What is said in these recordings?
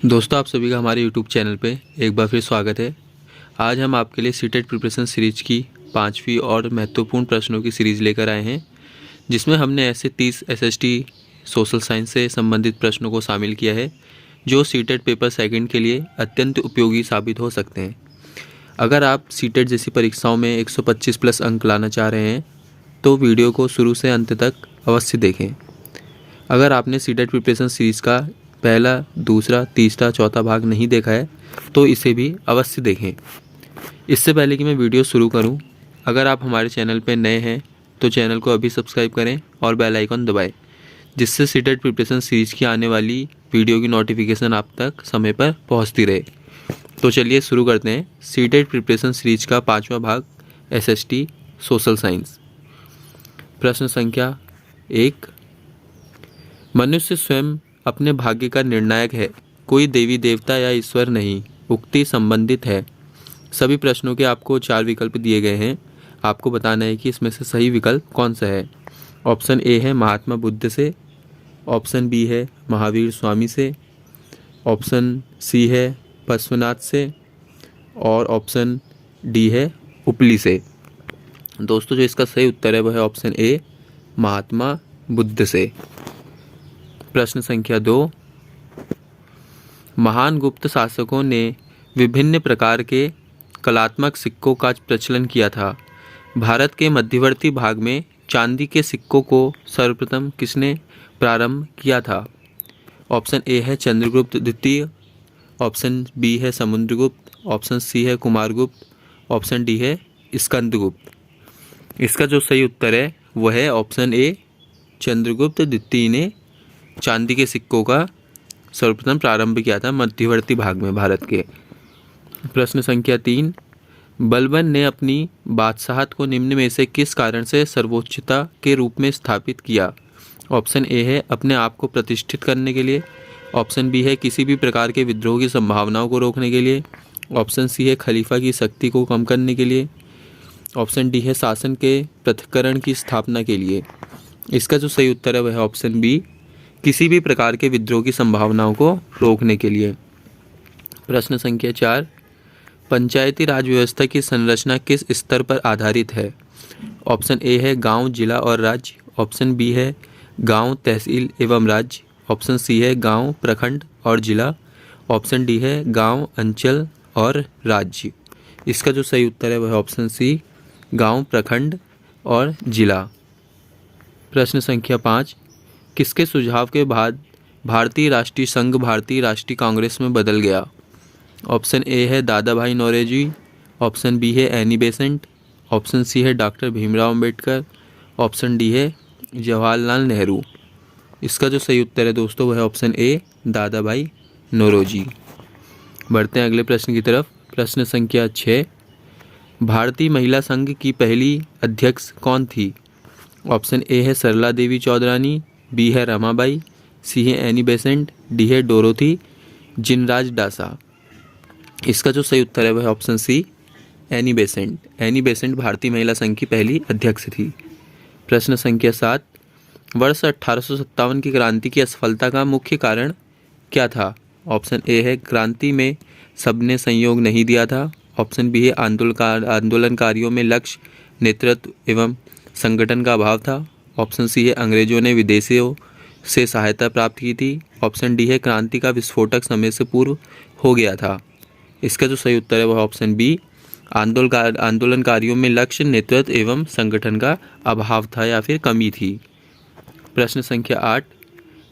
दोस्तों, आप सभी का हमारे YouTube चैनल पे एक बार फिर स्वागत है। आज हम आपके लिए सीटेट प्रिपरेशन सीरीज की 5वीं और महत्वपूर्ण प्रश्नों की सीरीज़ लेकर आए हैं, जिसमें हमने ऐसे 30 SST सोशल साइंस से संबंधित प्रश्नों को शामिल किया है जो सीटेट पेपर सेकंड के लिए अत्यंत उपयोगी साबित हो सकते हैं। अगर आप सीटेट जैसी परीक्षाओं में 125 प्लस अंक लाना चाह रहे हैं तो वीडियो को शुरू से अंत तक अवश्य देखें। अगर आपने सीटेट प्रिपरेशन सीरीज़ का पहला, दूसरा, तीसरा, चौथा भाग नहीं देखा है तो इसे भी अवश्य देखें। इससे पहले कि मैं वीडियो शुरू करूं, अगर आप हमारे चैनल पर नए हैं तो चैनल को अभी सब्सक्राइब करें और बेल आइकन दबाएं, जिससे सीटेट प्रिपरेशन सीरीज़ की आने वाली वीडियो की नोटिफिकेशन आप तक समय पर पहुंचती रहे। तो चलिए शुरू करते हैं सीटेट प्रिपरेशन सीरीज का 5वां भाग SST सोशल साइंस। प्रश्न संख्या 1। मनुष्य स्वयं अपने भाग्य का निर्णायक है, कोई देवी देवता या ईश्वर नहीं। उक्ति संबंधित है। सभी प्रश्नों के आपको 4 विकल्प दिए गए हैं। आपको बताना है कि इसमें से सही विकल्प कौन सा है। ऑप्शन ए है महात्मा बुद्ध से, ऑप्शन बी है महावीर स्वामी से, ऑप्शन सी है पार्श्वनाथ से और ऑप्शन डी है उपली से। दोस्तों, जो इसका सही उत्तर है वह है ऑप्शन ए महात्मा बुद्ध से। प्रश्न संख्या 2। महान गुप्त शासकों ने विभिन्न प्रकार के कलात्मक सिक्कों का प्रचलन किया था। भारत के मध्यवर्ती भाग में चांदी के सिक्कों को सर्वप्रथम किसने प्रारंभ किया था। ऑप्शन ए है चंद्रगुप्त द्वितीय, ऑप्शन बी है समुद्रगुप्त, ऑप्शन सी है कुमारगुप्त, ऑप्शन डी है स्कंदगुप्त। इसका जो सही उत्तर है वह है ऑप्शन ए चंद्रगुप्त द्वितीय ने चांदी के सिक्कों का सर्वप्रथम प्रारंभ किया था मध्यवर्ती भाग में भारत के। प्रश्न संख्या 3। बलबन ने अपनी बादशाहत को निम्न में से किस कारण से सर्वोच्चता के रूप में स्थापित किया। ऑप्शन ए है अपने आप को प्रतिष्ठित करने के लिए, ऑप्शन बी है किसी भी प्रकार के विद्रोह की संभावनाओं को रोकने के लिए, ऑप्शन सी है खलीफा की शक्ति को कम करने के लिए, ऑप्शन डी है शासन के पृथक्करण की स्थापना के लिए। इसका जो सही उत्तर है वह है ऑप्शन बी किसी भी प्रकार के विद्रोह की संभावनाओं को रोकने के लिए। प्रश्न संख्या 4। पंचायती राज व्यवस्था की संरचना किस स्तर पर आधारित है। ऑप्शन ए है गांव, जिला और राज्य, ऑप्शन बी है गांव, तहसील एवं राज्य, ऑप्शन सी है गांव, प्रखंड और जिला, ऑप्शन डी है गांव, अंचल और राज्य। इसका जो सही उत्तर है वह है ऑप्शन सी गांव, प्रखंड और जिला। प्रश्न संख्या 5। किसके सुझाव के बाद भारतीय राष्ट्रीय संघ भारतीय राष्ट्रीय कांग्रेस में बदल गया। ऑप्शन ए है दादा भाई नौरोजी, ऑप्शन बी है एनी बेसेंट, ऑप्शन सी है doctor Bhimrao Ambedkar, option D है जवाहरलाल नेहरू। इसका जो सही उत्तर है दोस्तों वह है ऑप्शन ए दादा भाई नौरोजी। बढ़ते हैं अगले प्रश्न की तरफ। प्रश्न संख्या 6। भारतीय महिला संघ की पहली अध्यक्ष कौन थी। ऑप्शन ए है सरला देवी चौधरानी, बी है रमाबाई, सी है एनी बेसेंट, डी है डोरोथी जिनराज डासा। इसका जो सही उत्तर है वह option see Annie Besant. Annie Besant भारतीय महिला संघ की पहली अध्यक्ष थी। प्रश्न संख्या 7। वर्ष 1857 की क्रांति की असफलता का मुख्य कारण क्या था। ऑप्शन ए है क्रांति में सबने सहयोग नहीं दिया था, ऑप्शन बी है आंदोलनकारियों में लक्ष्य, नेतृत्व एवं संगठन का अभाव था, ऑप्शन सी है अंग्रेजों ने विदेशियों से सहायता प्राप्त की थी, ऑप्शन डी है क्रांति का विस्फोटक समय से पूर्व हो गया था। इसका जो सही उत्तर है वह ऑप्शन बी आंदोलनकारियों में लक्ष्य, नेतृत्व एवं संगठन का अभाव था या फिर कमी थी। प्रश्न संख्या 8।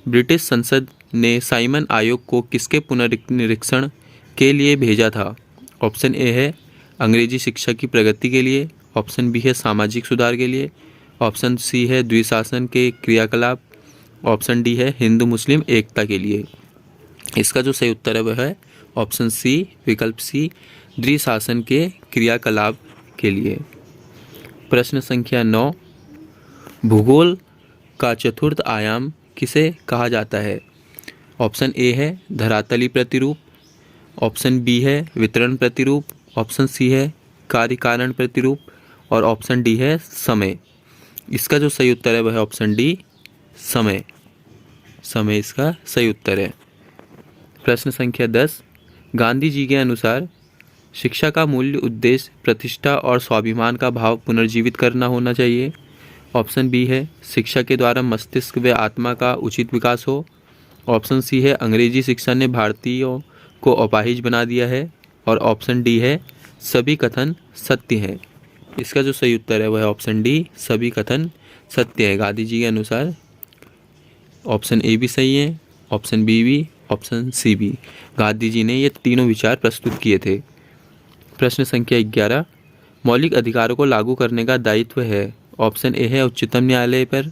ब्रिटिश संसद ने साइमन आयोग को किसके पुनर्निरीक्षण के लिए भेजा था। ऑप्शन ए है अंग्रेजी शिक्षा की प्रगति के लिए, ऑप्शन बी है सामाजिक सुधार के लिए, ऑप्शन सी है द्विशासन के क्रियाकलाप, ऑप्शन डी है हिंदू मुस्लिम एकता के लिए। इसका जो सही उत्तर है वह है ऑप्शन सी विकल्प सी द्विशासन के क्रियाकलाप के लिए। प्रश्न संख्या 9। भूगोल का चतुर्थ आयाम किसे कहा जाता है। ऑप्शन ए है धरातली प्रतिरूप, ऑप्शन बी है वितरण प्रतिरूप, ऑप्शन सी है कार्य कारण प्रतिरूप और ऑप्शन डी है समय। इसका जो सही उत्तर है वह है ऑप्शन डी समय। समय इसका सही उत्तर है। प्रश्न संख्या 10, गांधी जी के अनुसार शिक्षा का मूल्य उद्देश्य प्रतिष्ठा और स्वाभिमान का भाव पुनर्जीवित करना होना चाहिए। ऑप्शन बी है शिक्षा के द्वारा मस्तिष्क व आत्मा का उचित विकास हो। ऑप्शन सी है अंग्रेजी शिक्षा ने भारतीयों को अपाहिज बना दिया है। और ऑप्शन डी है सभी कथन सत्य हैं। इसका जो सही उत्तर है वह है ऑप्शन डी, सभी कथन सत्य है। गांधी जी के अनुसार ऑप्शन ए भी सही है, ऑप्शन बी भी, ऑप्शन सी भी। गांधी जी ने ये तीनों विचार प्रस्तुत किए थे। प्रश्न संख्या 11, मौलिक अधिकारों को लागू करने का दायित्व है। ऑप्शन ए है उच्चतम न्यायालय पर,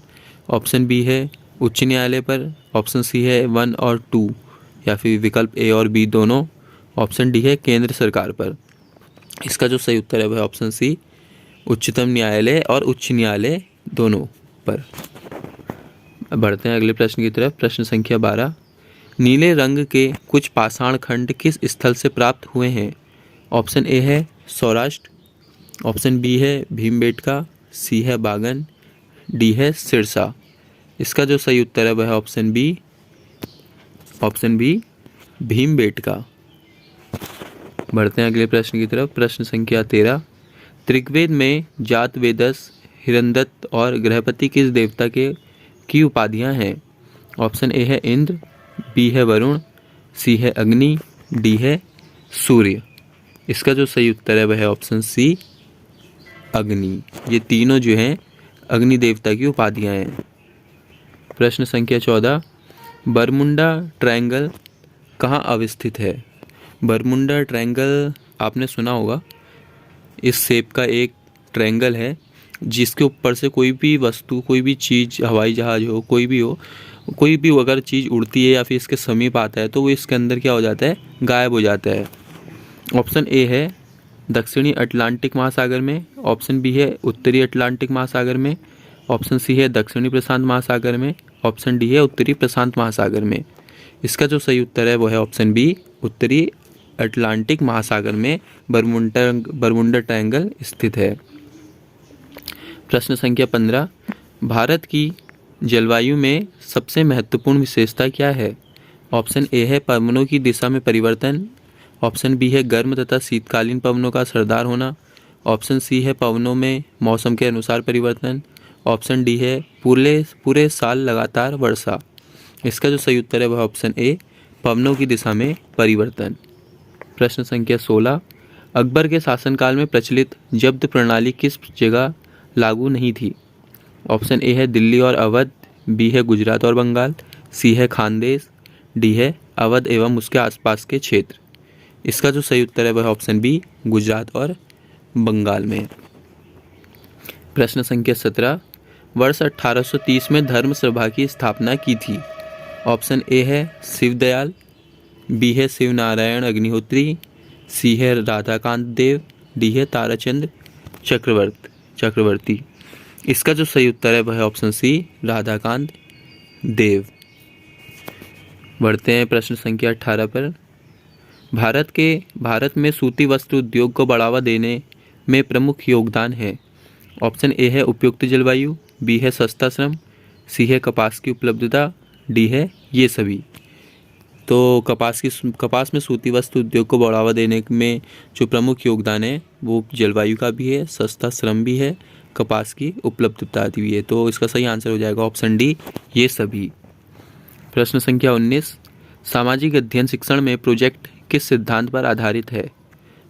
ऑप्शन बी है उच्च न्यायालय पर, ऑप्शन सी है 1 और 2 या फिर विकल्प ए और बी दोनों, ऑप्शन डी है केंद्र सरकार पर। इसका जो सही उत्तर है वह ऑप्शन सी, उच्चतम न्यायालय और उच्च न्यायालय दोनों पर। बढ़ते हैं अगले प्रश्न की तरफ। प्रश्न संख्या 12, नीले रंग के कुछ पाषाण खंड किस स्थल से प्राप्त हुए हैं। ऑप्शन ए है सौराष्ट्र, ऑप्शन बी है भीमबेटका, सी है बागन, डी है सिरसा। इसका जो सही उत्तर है वह है option B, option B Bhimbetka. बढ़ते हैं अगले प्रश्न की तरफ। प्रश्न संख्या 13, ऋग्वेद में जात वेदस, हिरण्यदत्त और गृहपति किस देवता के की उपाधियां हैं। ऑप्शन ए है इंद्र, बी है वरुण, सी है अग्नि, डी है सूर्य। इसका जो सही उत्तर है वह है ऑप्शन सी, अग्नि। ये तीनों जो हैं अग्नि देवता की उपाधियां हैं। प्रश्न संख्या 14, बरमुंडा ट्रायंगल कहाँ अवस्थित है। बरमुंडा ट्रायंगल आपने सुना होगा, इस शेप का एक ट्रायंगल है जिसके ऊपर से कोई भी वस्तु, कोई भी चीज़, हवाई जहाज हो, कोई भी अगर चीज़ उड़ती है या फिर इसके समीप आता है तो वो इसके अंदर क्या हो जाता है, गायब हो जाता है। ऑप्शन ए है दक्षिणी अटलांटिक महासागर में, ऑप्शन बी है उत्तरी अटलांटिक महासागर में, ऑप्शन सी है दक्षिणी प्रशांत महासागर में, ऑप्शन डी है उत्तरी प्रशांत महासागर में। इसका जो सही उत्तर है वो है ऑप्शन बी, उत्तरी अटलांटिक महासागर में बरमुंडा ट्रायंगल स्थित है। प्रश्न संख्या 15, भारत की जलवायु में सबसे महत्वपूर्ण विशेषता क्या है। ऑप्शन ए है पवनों की दिशा में परिवर्तन, ऑप्शन बी है गर्म तथा शीतकालीन पवनों का असरदार होना, ऑप्शन सी है पवनों में मौसम के अनुसार परिवर्तन, ऑप्शन डी है पूरे साल लगातार वर्षा। इसका जो सही उत्तर है वह ऑप्शन ए, पवनों की दिशा में परिवर्तन। प्रश्न संख्या 16, अकबर के शासनकाल में प्रचलित जब्त प्रणाली किस जगह लागू नहीं थी। ऑप्शन ए है दिल्ली और अवध, बी है गुजरात और बंगाल, सी है खानदेश, डी है अवध एवं उसके आसपास के क्षेत्र। इसका जो सही उत्तर है वह ऑप्शन बी, गुजरात और बंगाल में। प्रश्न संख्या 17, वर्ष 1830 में धर्म सभा की स्थापना की थी। ऑप्शन ए है शिवदयाल, बी है शिवनारायण अग्निहोत्री, सी है राधाकांत देव, डी है ताराचंद्र चक्रवर्ती। इसका जो सही उत्तर है वह है ऑप्शन सी, राधाकांत देव। बढ़ते हैं प्रश्न संख्या 18 पर। भारत में सूती वस्त्र उद्योग को बढ़ावा देने में प्रमुख योगदान है। ऑप्शन ए है उपयुक्त जलवायु, बी है सस्ता श्रम, सी है कपास की उपलब्धता, डी है ये सभी। तो कपास में सूती वस्त्र उद्योग को बढ़ावा देने में जो प्रमुख योगदान है वो जलवायु का भी है, सस्ता श्रम भी है, कपास की उपलब्धता भी है। तो इसका सही आंसर हो जाएगा ऑप्शन डी, ये सभी। प्रश्न संख्या 19, सामाजिक अध्ययन शिक्षण में प्रोजेक्ट किस सिद्धांत पर आधारित है।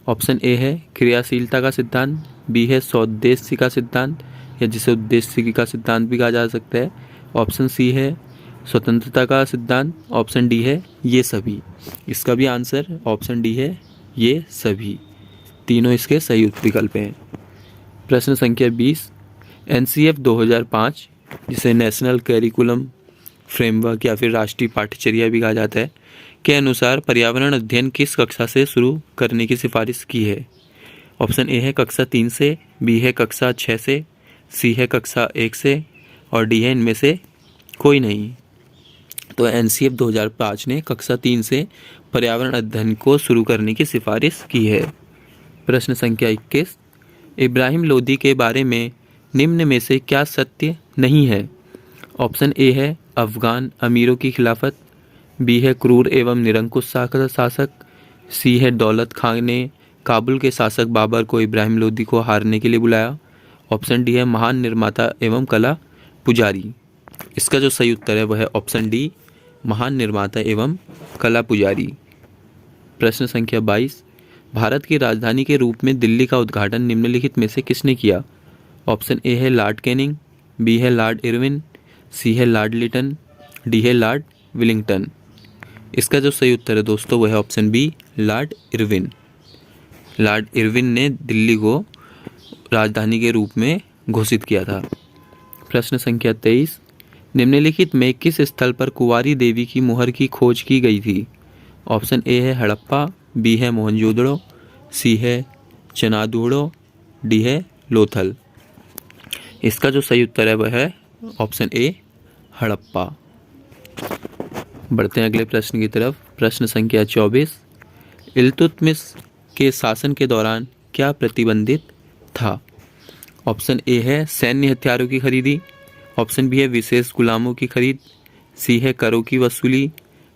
ऑप्शन ए है क्रियाशीलता का सिद्धांत, बी है सौदेश्य का सिद्धांत या जिसे उद्देश्य का सिद्धांत भी कहा जा सकता है, ऑप्शन सी है स्वतंत्रता का सिद्धांत, ऑप्शन डी है ये सभी। इसका भी आंसर ऑप्शन डी है ये सभी। तीनों इसके सही विकल्प हैं। प्रश्न संख्या 20, एनसीएफ 2005 जिसे नेशनल करिकुलम फ्रेमवर्क या फिर राष्ट्रीय पाठ्यचर्या भी कहा जाता है के अनुसार पर्यावरण अध्ययन किस कक्षा से शुरू करने की सिफारिश की है। ऑप्शन ए है कक्षा 3 से, बी है कक्षा 6 से, सी है कक्षा 1 से और डी है इनमें से कोई नहीं। तो एनसीएफ 2005 ने कक्षा 3 से पर्यावरण अध्ययन को शुरू करने की सिफारिश की है। प्रश्न संख्या 21, इब्राहिम लोदी के बारे में निम्न में से क्या सत्य नहीं है। ऑप्शन ए है अफगान अमीरों की खिलाफत, बी है क्रूर एवं निरंकुश शासक, सी है दौलत खान ने काबुल के शासक बाबर को इब्राहिम लोदी को हारने के लिए बुलाया, ऑप्शन डी है महान निर्माता एवं कला पुजारी। इसका जो सही उत्तर है वह है ऑप्शन डी, महान निर्माता एवं कला पुजारी। प्रश्न संख्या 22, भारत की राजधानी के रूप में दिल्ली का उद्घाटन निम्नलिखित में से किसने किया? ऑप्शन ए है लॉर्ड कैनिंग, बी है लॉर्ड इरविन, सी है लॉर्ड लिटन, डी है लॉर्ड विलिंगटन। इसका जो सही उत्तर है दोस्तों वह है option B, Lord Irwin. Lord Irwin ने दिल्ली को राजधानी के रूप में घोषित किया था। प्रश्न संख्या 23, निम्नलिखित में किस स्थल पर कुंवारी देवी की मुहर की खोज की गई थी? ऑप्शन ए है हड़प्पा, बी है मोहनजोदड़ो, सी है चनादूड़ो, डी है लोथल। इसका जो सही उत्तर है वह है ऑप्शन ए, हड़प्पा। बढ़ते हैं अगले प्रश्न की तरफ। प्रश्न संख्या 24, इल्तुतमिश के शासन के दौरान क्या प्रतिबंधित था? ऑप्शन ए है सैन्य हथियारों की खरीदी, ऑप्शन बी है विशेष गुलामों की खरीद, सी है करों की वसूली,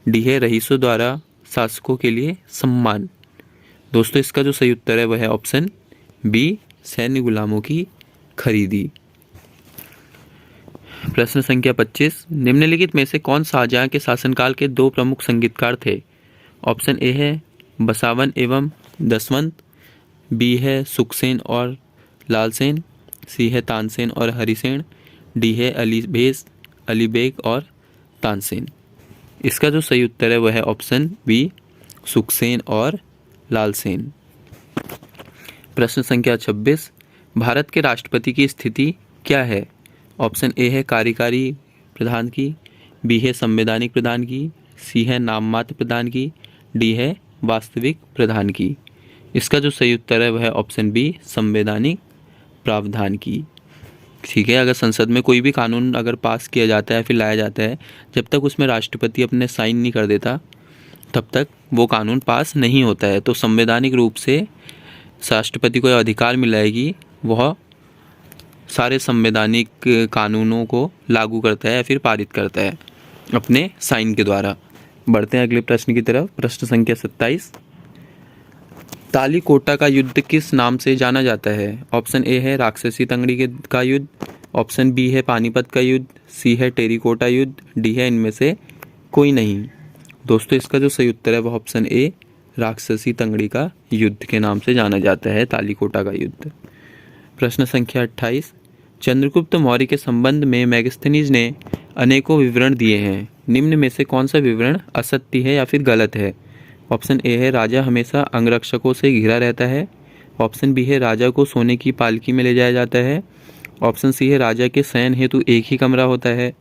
डी है रईसों द्वारा शासकों के लिए सम्मान। दोस्तों इसका जो सही उत्तर है वह है ऑप्शन बी, सैन्य गुलामों की खरीदी। प्रश्न संख्या 25, निम्नलिखित में से कौन शाहजहां के शासनकाल के दो प्रमुख संगीतकार थे? ऑप्शन ए है बसावन एवं दसवंत, बी है सुखसेन और लालसेन, सी है तानसेन और हरिसेन, डी है अली बेग और तानसेन। इसका जो सही उत्तर है वह है ऑप्शन बी, सुखसेन और लालसेन। प्रश्न संख्या 26, भारत के राष्ट्रपति की स्थिति क्या है? ऑप्शन ए है कार्यकारी प्रधान की, बी है संवैधानिक प्रधान की, सी है नाममात्र प्रधान की, डी है वास्तविक प्रधान की। इसका जो सही उत्तर है वह है ऑप्शन बी, संवैधानिक प्रावधान की। ठीक है, अगर संसद में कोई भी कानून अगर पास किया जाता है फिर लाया जाता है, जब तक उसमें राष्ट्रपति अपने साइन नहीं कर देता तब तक वो कानून पास नहीं होता है। तो संवैधानिक रूप से राष्ट्रपति को यह अधिकार मिला है कि वह सारे संवैधानिक कानूनों को लागू करता है या फिर पारित करता है अपने साइन के द्वारा। बढ़ते हैं अगले प्रश्न की तरफ। प्रश्न संख्या 27, तालीकोटा का युद्ध किस नाम से जाना जाता है? ऑप्शन ए है राक्षसी तंगड़ी का युद्ध, ऑप्शन बी है पानीपत का युद्ध, सी है टेरिकोटा युद्ध, डी है इनमें से कोई नहीं। दोस्तों इसका जो सही उत्तर है वह ऑप्शन ए, राक्षसी तंगड़ी का युद्ध के नाम से जाना जाता है तालीकोटा का युद्ध। प्रश्न संख्या 28, चंद्रगुप्त मौर्य के संबंध में मैगस्थनीज ने अनेकों विवरण दिए हैं, निम्न में से कौन सा विवरण असत्य है या फिर गलत है? ऑप्शन ए है राजा हमेशा अंगरक्षकों से घिरा रहता है, ऑप्शन बी है राजा को सोने की पालकी में ले जाया जाता है, ऑप्शन सी है राजा के शयन हेतु एक ही कमरा होता है,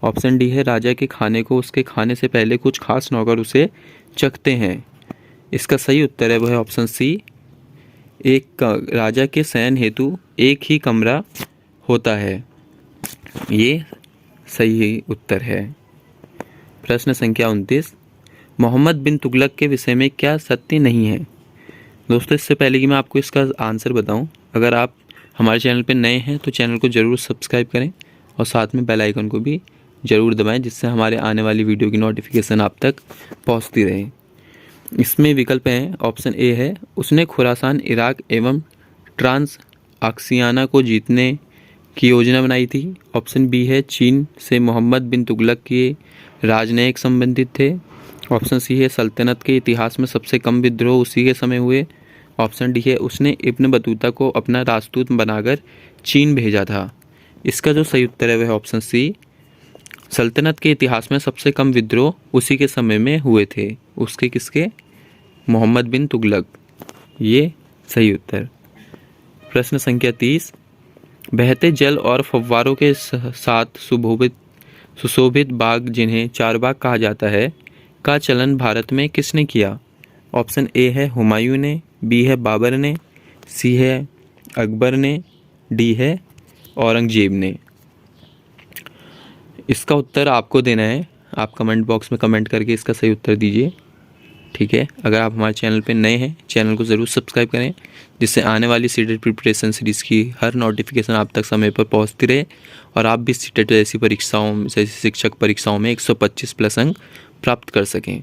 ऑप्शन डी है राजा के खाने को उसके खाने से पहले कुछ खास नौकर उसे चखते हैं। इसका सही उत्तर है वह है ऑप्शन सी, राजा के शयन हेतु एक ही कमरा होता है। ये सही उत्तर है। प्रश्न संख्या 29, मोहम्मद बिन तुगलक के विषय में क्या सत्य नहीं है? दोस्तों इससे पहले कि मैं आपको इसका आंसर बताऊं, अगर आप हमारे चैनल पर नए हैं तो चैनल को ज़रूर सब्सक्राइब करें और साथ में बेल आइकन को भी ज़रूर दबाएं, जिससे हमारे आने वाली वीडियो की नोटिफिकेशन आप तक पहुंचती रहे। इसमें विकल्प हैं, ऑप्शन ए है उसने खुरासान, इराक एवं ट्रांस आक्सियाना को जीतने की योजना बनाई थी, ऑप्शन बी है चीन से मोहम्मद बिन तुगलक के राजनयिक संबंधित थे, ऑप्शन सी है सल्तनत के इतिहास में सबसे कम विद्रोह उसी के समय हुए, ऑप्शन डी है उसने इब्न बतूता को अपना राजदूत बनाकर चीन भेजा था। इसका जो सही उत्तर है वह ऑप्शन सी, सल्तनत के इतिहास में सबसे कम विद्रोह उसी के समय में हुए थे। उसके किसके? मोहम्मद बिन तुगलक। ये सही उत्तर। प्रश्न संख्या 30, बहते जल और फव्वारों के साथ सुशोभित बाग जिन्हें चारबाग कहा जाता है का चलन भारत में किसने किया? ऑप्शन ए है हुमायूं ने, बी है बाबर ने, सी है अकबर ने, डी है औरंगजेब ने। इसका उत्तर आपको देना है, आप कमेंट बॉक्स में कमेंट करके इसका सही उत्तर दीजिए। ठीक है। अगर आप हमारे चैनल पे नए हैं, चैनल को ज़रूर सब्सक्राइब करें, जिससे आने वाली सीटेट प्रिपरेशन सीरीज़ की हर नोटिफिकेशन आप तक समय पर पहुंचती रहे और आप भी सीटेट जैसी परीक्षाओं, जैसी शिक्षक परीक्षाओं में 125 प्लस अंक प्राप्त कर सकें।